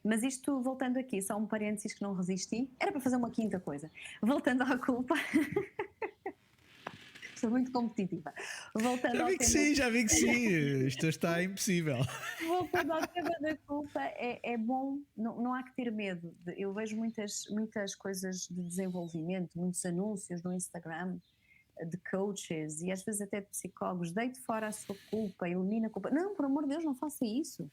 Mas isto, voltando aqui, só um parênteses que não resisti, era para fazer uma quinta coisa. Voltando à culpa. Estou muito competitiva. Voltando Já ao vi que tema... sim, já vi que sim. Isto está impossível. Voltando ao tema da culpa, é bom, não há que ter medo. Eu vejo muitas coisas de desenvolvimento, muitos anúncios no Instagram de coaches e às vezes até de psicólogos. Deite fora a sua culpa, elimina a culpa. Não, por amor de Deus, não faça isso.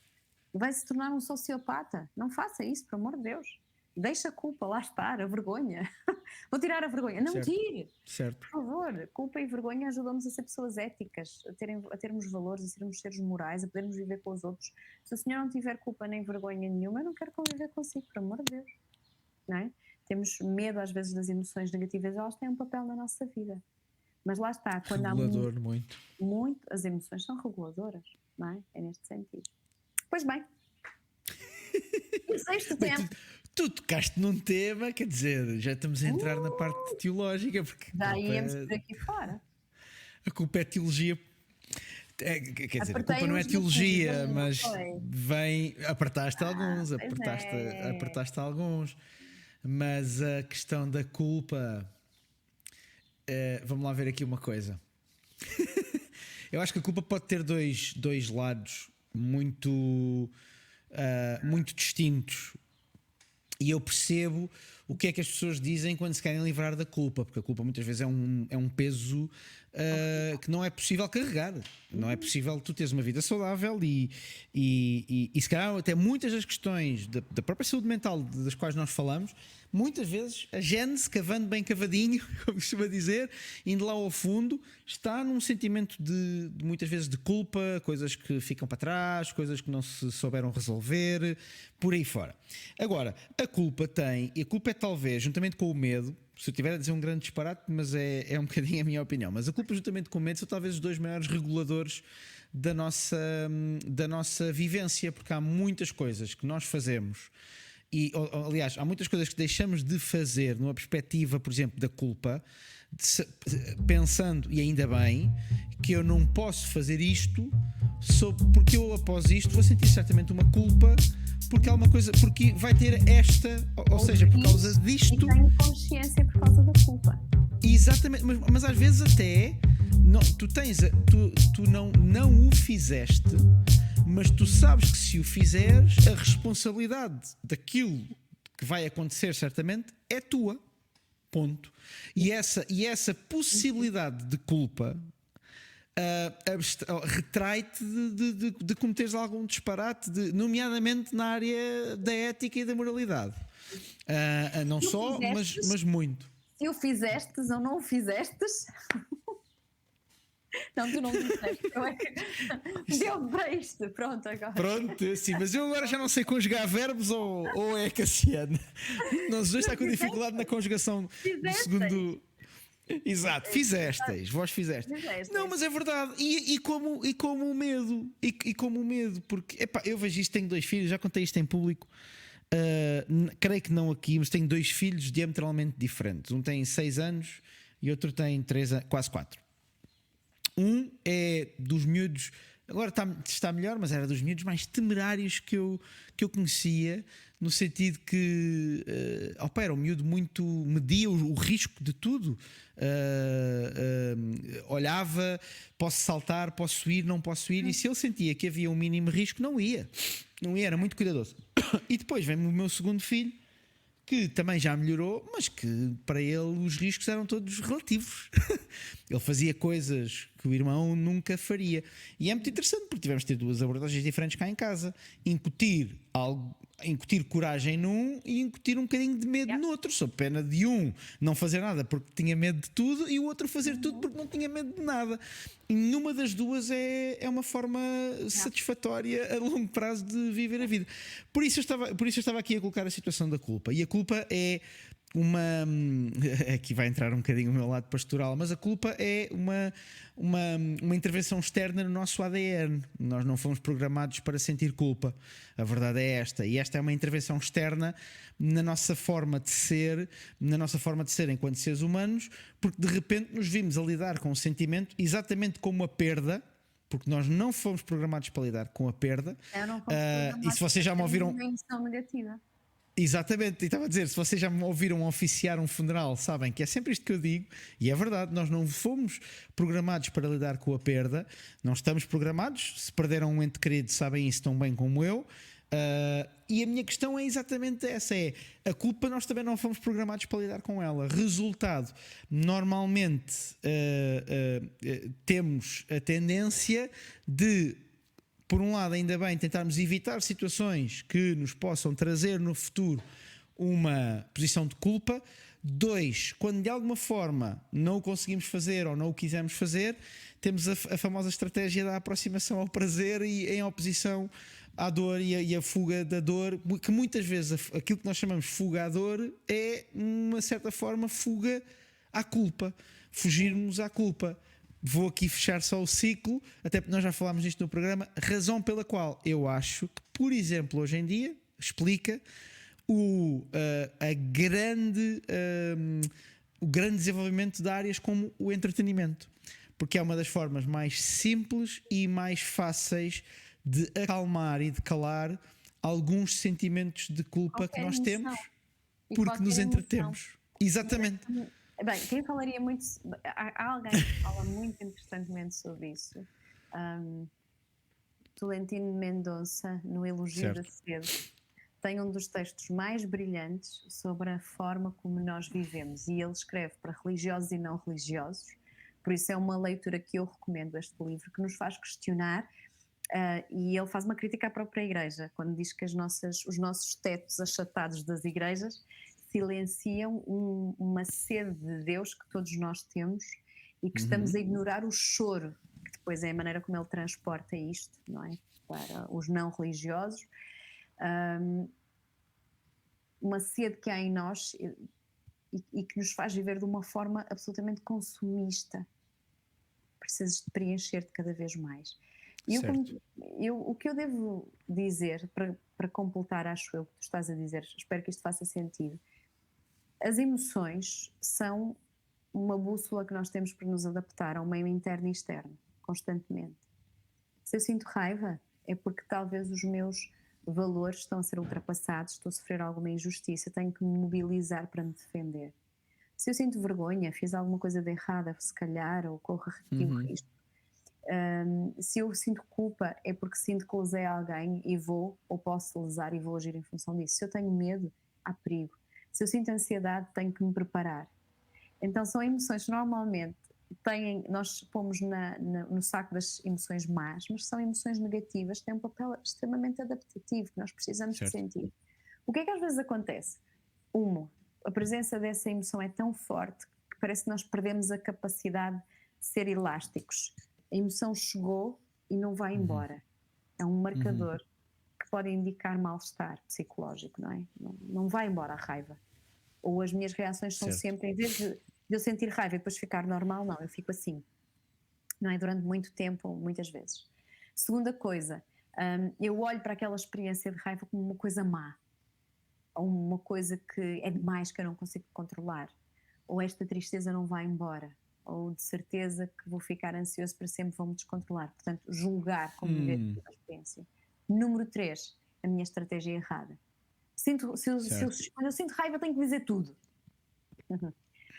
Vai se tornar um sociopata. Não faça isso, por amor de Deus. Deixa a culpa lá estar, a vergonha. Vou tirar a vergonha. Não tire. Certo. Por favor, culpa e vergonha ajudam-nos a ser pessoas éticas, a termos valores, a sermos seres morais, a podermos viver com os outros. Se o senhor não tiver culpa nem vergonha nenhuma, eu não quero conviver consigo, por amor de Deus. Não é? Temos medo às vezes das emoções negativas, elas têm um papel na nossa vida. Mas lá está, quando Regulador, há muito, as emoções são reguladoras, não é? É neste sentido. Pois bem, o sexto tema... Tu tocaste num tema, quer dizer, já estamos a entrar na parte teológica, porque já íamos por aqui fora. A culpa é teologia. Quer dizer, a culpa não é Apertei-os no teologia, fundo, mas não foi? vem. Apertaste alguns, pois apertaste alguns. Mas a questão da culpa. Vamos lá ver aqui uma coisa. Eu acho que a culpa pode ter dois lados muito distintos. E eu percebo o que é que as pessoas dizem quando se querem livrar da culpa, porque a culpa muitas vezes é um peso que não é possível carregar. Não é possível tu teres uma vida saudável e se calhar até muitas das questões da própria saúde mental das quais nós falamos, muitas vezes a gênese, cavando bem cavadinho, como costuma dizer, indo lá ao fundo, está num sentimento de muitas vezes de culpa, coisas que ficam para trás, coisas que não se souberam resolver, por aí fora. Agora, a culpa é talvez, juntamente com o medo, se eu estiver a dizer um grande disparate, mas é um bocadinho a minha opinião, mas a culpa juntamente com o medo são talvez os dois maiores reguladores da nossa vivência, porque há muitas coisas que nós fazemos e, aliás, há muitas coisas que deixamos de fazer numa perspectiva, por exemplo, da culpa, pensando, e ainda bem, que eu não posso fazer isto porque eu após isto vou sentir certamente uma culpa porque há uma coisa, porque vai ter esta, ou seja, por causa disto. E tenho consciência por causa da culpa. Exatamente, mas às vezes até tu não o fizeste, mas tu sabes que se o fizeres, a responsabilidade daquilo que vai acontecer certamente é tua. Ponto. E essa possibilidade de culpa retrai-te de cometeres algum disparate, nomeadamente na área da ética e da moralidade. Não só, mas muito. Se o fizestes ou não o fizestes... Não, tu não disseste. Deu para isto. Pronto, agora. Pronto, sim, mas eu agora já não sei conjugar verbos ou é Cassiano. Nós dois está com dificuldade na conjugação do segundo. Exato, fizestes, vós fizeste. Não, mas é verdade. E como o medo, e como o medo, porque epá, eu vejo isto, tenho 2 filhos, já contei isto em público. Creio que não aqui, mas tenho 2 filhos diametralmente diferentes. Um tem 6 anos e outro tem 3 quase 4. Um é dos miúdos, agora está melhor, mas era dos miúdos mais temerários que eu conhecia, no sentido que era um miúdo muito, media o risco de tudo, olhava, posso saltar, posso ir, não posso ir, e se ele sentia que havia um mínimo risco, não ia, era muito cuidadoso. E depois vem o meu segundo filho, que também já melhorou, mas que para ele os riscos eram todos relativos. Ele fazia coisas que o irmão nunca faria. E é muito interessante, porque tivemos de ter 2 abordagens diferentes cá em casa. Incutir coragem num e incutir um bocadinho de medo no outro, sob pena de um não fazer nada porque tinha medo de tudo e o outro fazer tudo porque não tinha medo de nada. E nenhuma das duas é uma forma satisfatória a longo prazo de viver a vida. Por isso eu estava aqui a colocar a situação da culpa. E a culpa é aqui vai entrar um bocadinho o meu lado pastoral, mas a culpa é uma intervenção externa no nosso ADN. Nós não fomos programados para sentir culpa, a verdade é esta, e esta é uma intervenção externa na nossa forma de ser enquanto seres humanos, porque de repente nos vimos a lidar com o sentimento exatamente como a perda, porque nós não fomos programados para lidar com a perda. E se vocês já me ouviram negativa. Exatamente, e estava a dizer, se vocês já me ouviram oficiar um funeral, sabem que é sempre isto que eu digo, e é verdade, nós não fomos programados para lidar com a perda, não estamos programados, se perderam um ente querido sabem isso tão bem como eu, e a minha questão é exatamente essa, a culpa nós também não fomos programados para lidar com ela. Resultado, normalmente temos a tendência de, por um lado, ainda bem, tentarmos evitar situações que nos possam trazer no futuro uma posição de culpa. 2, quando de alguma forma não o conseguimos fazer ou não o quisermos fazer, temos a famosa estratégia da aproximação ao prazer e em oposição à dor e a fuga da dor, que muitas vezes aquilo que nós chamamos fuga à dor é, uma certa forma, fuga à culpa, fugirmos à culpa. Vou aqui fechar só o ciclo, até porque nós já falámos disto no programa, razão pela qual eu acho que, por exemplo, hoje em dia, explica o grande desenvolvimento de áreas como o entretenimento, porque é uma das formas mais simples e mais fáceis de acalmar e de calar alguns sentimentos de culpa que nós temos, porque nos entretemos. Exatamente. Bem, quem falaria muito. Há alguém que fala muito interessantemente sobre isso. Tolentino Mendonça, no Elogio da Sede, tem um dos textos mais brilhantes sobre a forma como nós vivemos. E ele escreve para religiosos e não religiosos. Por isso é uma leitura que eu recomendo, este livro, que nos faz questionar. E ele faz uma crítica à própria Igreja, quando diz que os nossos tetos achatados das igrejas silenciam uma sede de Deus que todos nós temos e que estamos a ignorar o choro, que depois é a maneira como ele transporta isto, não é? Para os não religiosos. Uma sede que há em nós e que nos faz viver de uma forma absolutamente consumista. Precisas de preencher-te cada vez mais. O que eu devo dizer, para completar, acho eu, que tu estás a dizer, espero que isto faça sentido. As emoções são uma bússola que nós temos para nos adaptar a um meio interno e externo, constantemente. Se eu sinto raiva, é porque talvez os meus valores estão a ser ultrapassados, estou a sofrer alguma injustiça, tenho que me mobilizar para me defender. Se eu sinto vergonha, fiz alguma coisa de errada, se calhar, ou corro o risco. Se eu sinto culpa, é porque sinto que lesei alguém e vou, ou posso lesar e vou agir em função disso. Se eu tenho medo, há perigo. Se eu sinto ansiedade, tenho que me preparar. Então são emoções que normalmente nós pomos no saco das emoções más, mas são emoções negativas, têm um papel extremamente adaptativo que nós precisamos de sentir. O que é que às vezes acontece? A presença dessa emoção é tão forte que parece que nós perdemos a capacidade de ser elásticos. A emoção chegou e não vai embora. É um marcador que pode indicar mal-estar psicológico, não é? Não vai embora a raiva. Ou as minhas reações são sempre, em vez de de eu sentir raiva e depois ficar normal, não, eu fico assim, não é? Durante muito tempo, muitas vezes. Segunda coisa, eu olho para aquela experiência de raiva como uma coisa má, ou uma coisa que é demais, que eu não consigo controlar, ou esta tristeza não vai embora, ou de certeza que vou ficar ansioso para sempre, vou-me descontrolar. Portanto, julgar como negativa a experiência. Número 3, a minha estratégia errada. Quando eu sinto raiva, tenho que dizer tudo.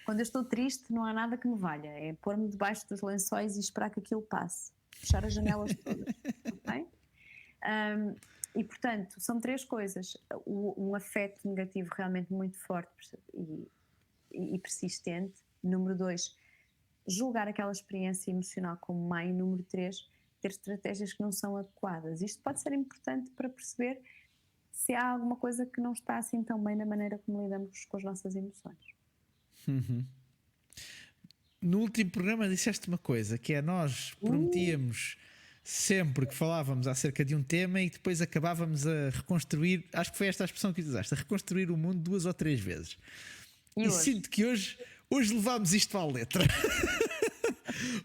Quando eu estou triste, não há nada que me valha. É pôr-me debaixo dos lençóis e esperar que aquilo passe. Fechar as janelas todas. Okay? E, portanto, são 3 coisas. Um afeto negativo realmente muito forte e persistente. Número 2, julgar aquela experiência emocional como má. E número 3, ter estratégias que não são adequadas. Isto pode ser importante para perceber se há alguma coisa que não está assim tão bem na maneira como lidamos com as nossas emoções. No último programa disseste uma coisa, que é: nós prometíamos sempre que falávamos acerca de um tema e depois acabávamos a reconstruir, acho que foi esta a expressão que usaste, a reconstruir o mundo 2 ou 3 vezes. E sinto que hoje levámos isto à letra.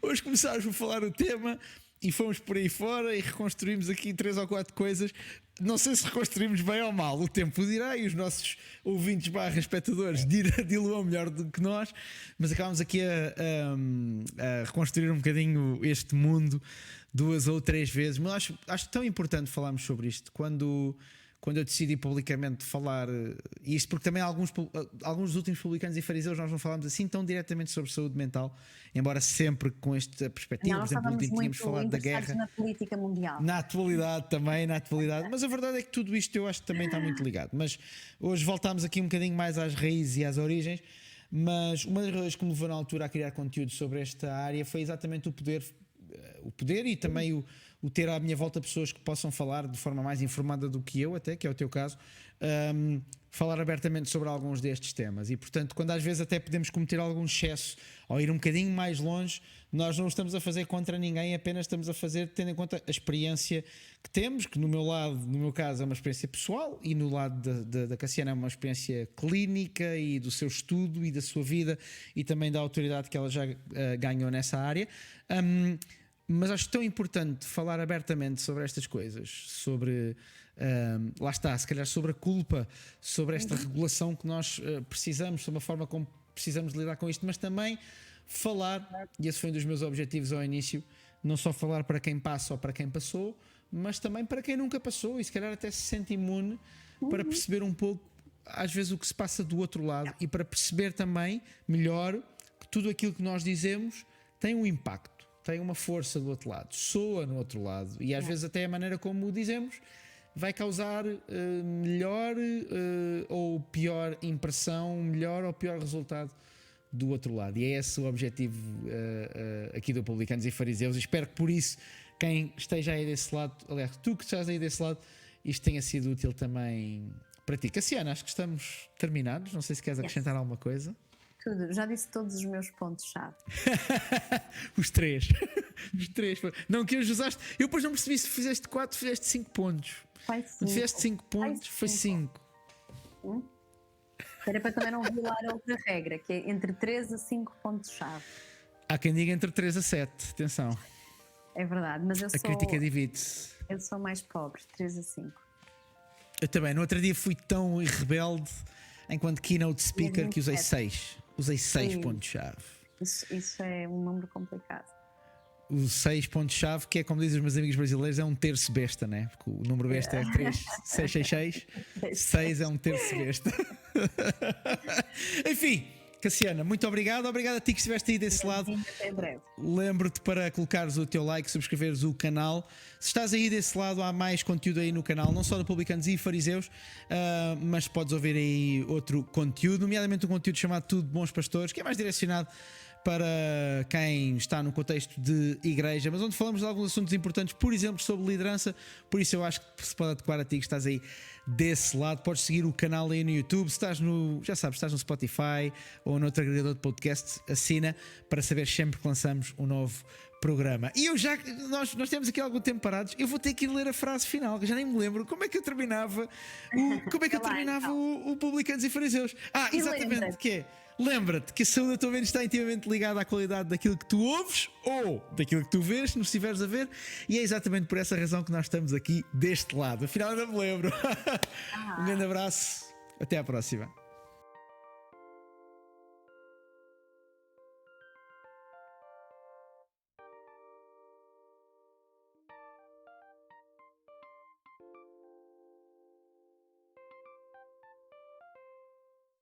Hoje começámos a falar o tema e fomos por aí fora e reconstruímos aqui 3 ou 4 coisas. Não sei se reconstruímos bem ou mal, o tempo dirá, e os nossos ouvintes / espectadores diluam melhor do que nós, mas acabámos aqui a reconstruir um bocadinho este mundo 2 ou 3 vezes. Mas acho tão importante falarmos sobre isto quando eu decidi publicamente falar, e isto porque também alguns dos últimos publicanos e fariseus nós não falámos assim tão diretamente sobre saúde mental, embora sempre com esta perspectiva. Não, por exemplo, tínhamos falado da guerra na política mundial, na atualidade também, mas a verdade é que tudo isto eu acho que também está muito ligado. Mas hoje voltámos aqui um bocadinho mais às raízes e às origens. Mas uma das coisas que me levou na altura a criar conteúdo sobre esta área foi exatamente o poder e também o ter à minha volta pessoas que possam falar de forma mais informada do que eu, até, que é o teu caso, falar abertamente sobre alguns destes temas. E portanto, quando às vezes até podemos cometer algum excesso ou ir um bocadinho mais longe, nós não o estamos a fazer contra ninguém, apenas estamos a fazer tendo em conta a experiência que temos, que no meu caso é uma experiência pessoal, e no lado da Cassiana é uma experiência clínica e do seu estudo e da sua vida e também da autoridade que ela já ganhou nessa área. Mas acho tão importante falar abertamente sobre estas coisas, sobre, lá está, se calhar sobre a culpa, sobre esta regulação que nós precisamos, sobre a forma como precisamos de lidar com isto, mas também falar, e esse foi um dos meus objetivos ao início, não só falar para quem passa ou para quem passou, mas também para quem nunca passou e se calhar até se sente imune, para perceber um pouco, às vezes, o que se passa do outro lado e para perceber também melhor que tudo aquilo que nós dizemos tem um impacto. Tem uma força do outro lado, soa no outro lado, e às vezes até a maneira como o dizemos vai causar melhor ou pior impressão, melhor ou pior resultado do outro lado. E é esse o objetivo aqui do Publicanos e Fariseus. E espero que por isso quem esteja aí desse lado, aliás, tu que estás aí desse lado, isto tenha sido útil também para ti. Cassiana, acho que estamos terminados. Não sei se queres acrescentar alguma coisa. Tudo, já disse todos os meus pontos-chave. Os 3. Os 3. Não, que hoje usaste. Eu depois não percebi se fizeste 4, fizeste 5 pontos. Se fizeste 5 pontos, foi 5. Era para também não violar a outra regra, que é entre 3 a 5 pontos-chave. Há quem diga entre 3 a 7. Atenção. É verdade, mas a crítica divide-se. Eu sou mais pobre, 3 a 5. Eu também. No outro dia fui tão rebelde enquanto keynote speaker que usei 6. Usei 6 pontos-chave. Isso é um número complicado. O 6 pontos-chave, que é como dizem os meus amigos brasileiros, é um terço besta, né? Porque o número besta é 3666. 6 é um terço besta. Enfim, Cassiana, muito obrigado. Obrigado a ti que estiveste aí desse lado. Até breve. Lembro-te para colocares o teu like, subscreveres o canal. Se estás aí desse lado, há mais conteúdo aí no canal, não só do Publicanos e Fariseus, mas podes ouvir aí outro conteúdo, nomeadamente um conteúdo chamado Tudo de Bons Pastores, que é mais direcionado para quem está no contexto de igreja, mas onde falamos de alguns assuntos importantes, por exemplo, sobre liderança. Por isso eu acho que se pode adequar a ti que estás aí desse lado. Podes seguir o canal aí no YouTube, se estás já sabes, estás no Spotify ou no outro agregador de podcast, assina para saber sempre que lançamos um novo programa. E nós temos aqui algum tempo parados. Eu vou ter que ir ler a frase final, que já nem me lembro como é que eu terminava o Publicanos e Fariseus. Exatamente, que é: lembra-te que a saúde da tua mente está intimamente ligada à qualidade daquilo que tu ouves ou daquilo que tu vês, se nos estiveres a ver, e é exatamente por essa razão que nós estamos aqui deste lado. Afinal, ainda me lembro. Um grande abraço, até à próxima.